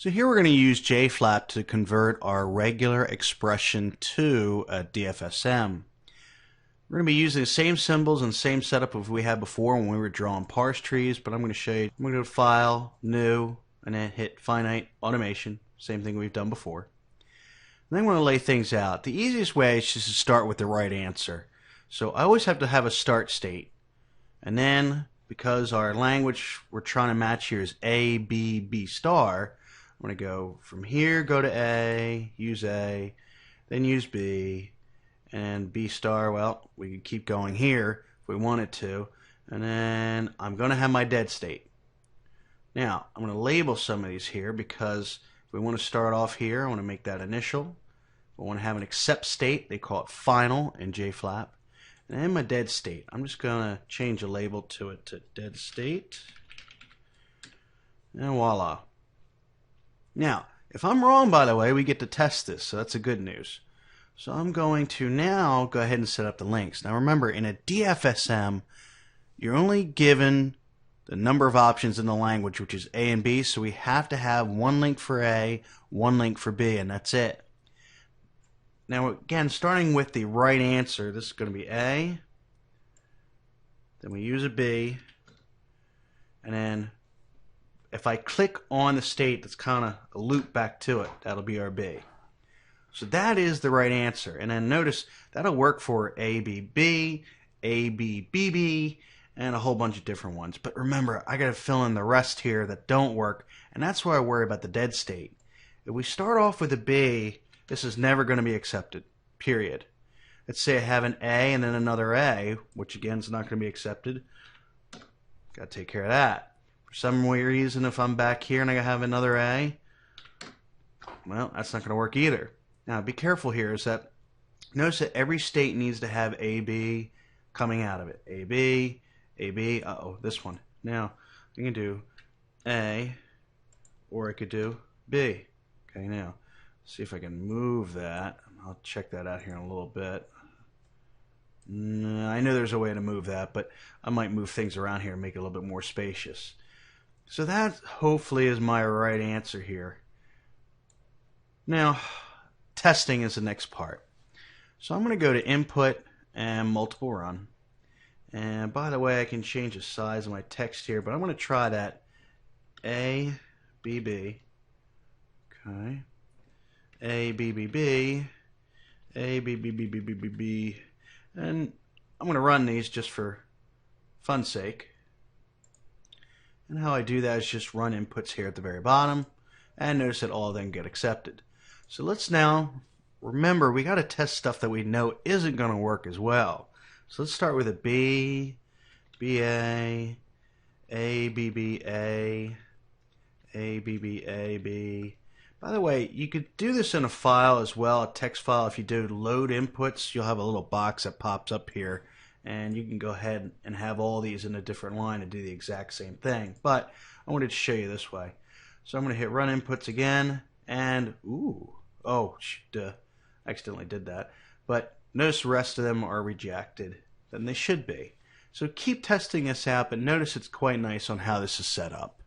So here we're going to use JFlap to convert our regular expression to a DFSM. We're going to be using the same symbols and the same setup as we had before when we were drawing parse trees, but I'm going to show you. I'm going to go to File, New, and then hit Finite Automation. Same thing we've done before. And then I'm going to lay things out. The easiest way is just to start with the right answer. So I always have to have a start state. And then, because our language we're trying to match here is A, B, B star, I'm going to go from here, go to A, use A, then use B, and B star, well, we can keep going here if we wanted to, and then I'm going to have my dead state. Now, I'm going to label some of these here because if we want to start off here, I want to make that initial. If I want to have an accept state, they call it final in JFlap. And then my dead state, I'm just going to change a label to it to dead state, and voila. Now, if I'm wrong, by the way, we get to test this, so that's the good news. So I'm going to now go ahead and set up the links. Now remember, in a DFSM, you're only given the number of options in the language, which is A and B, so we have to have one link for A, one link for B, and that's it. Now again, starting with the right answer, this is going to be A, then we use a B, and then if I click on the state that's kind of a loop back to it, that'll be our B. So that is the right answer. And then notice that'll work for ABB, ABBB, and a whole bunch of different ones. But remember, I got to fill in the rest here that don't work, and that's why I worry about the dead state. If we start off with a B, this is never going to be accepted, period. Let's say I have an A and then another A, which again is not going to be accepted. Got to take care of that. For some reason, if I'm back here and I have another A, well, that's not going to work either. Now, be careful here is that notice that every state needs to have AB coming out of it. AB, AB, uh-oh, this one. Now, I can do A, or I could do B. Okay, now, see if I can move that. I'll check that out here in a little bit. I know there's a way to move that, but I might move things around here and make it a little bit more spacious. So that hopefully is my right answer here. Now, testing is the next part. So I'm going to go to Input and Multiple Run. And by the way, I can change the size of my text here, but I'm going to try that A, B, B. Okay. A, B, B, B. A, B, B, B, B, B, B, B. And I'm going to run these just for fun's sake. And how I do that is just run inputs here at the very bottom, and notice that all of them get accepted. So let's now remember we got to test stuff that we know isn't going to work as well. So let's start with a B, BA, A, B, B, A, A, B, B, A, B. By the way, you could do this in a file as well, a text file. If you do load inputs, you'll have a little box that pops up here, and you can go ahead and have all these in a different line and do the exact same thing. But I wanted to show you this way. So I'm going to hit run inputs again, and I accidentally did that. But notice the rest of them are rejected, and they should be. So keep testing this out, but notice it's quite nice on how this is set up.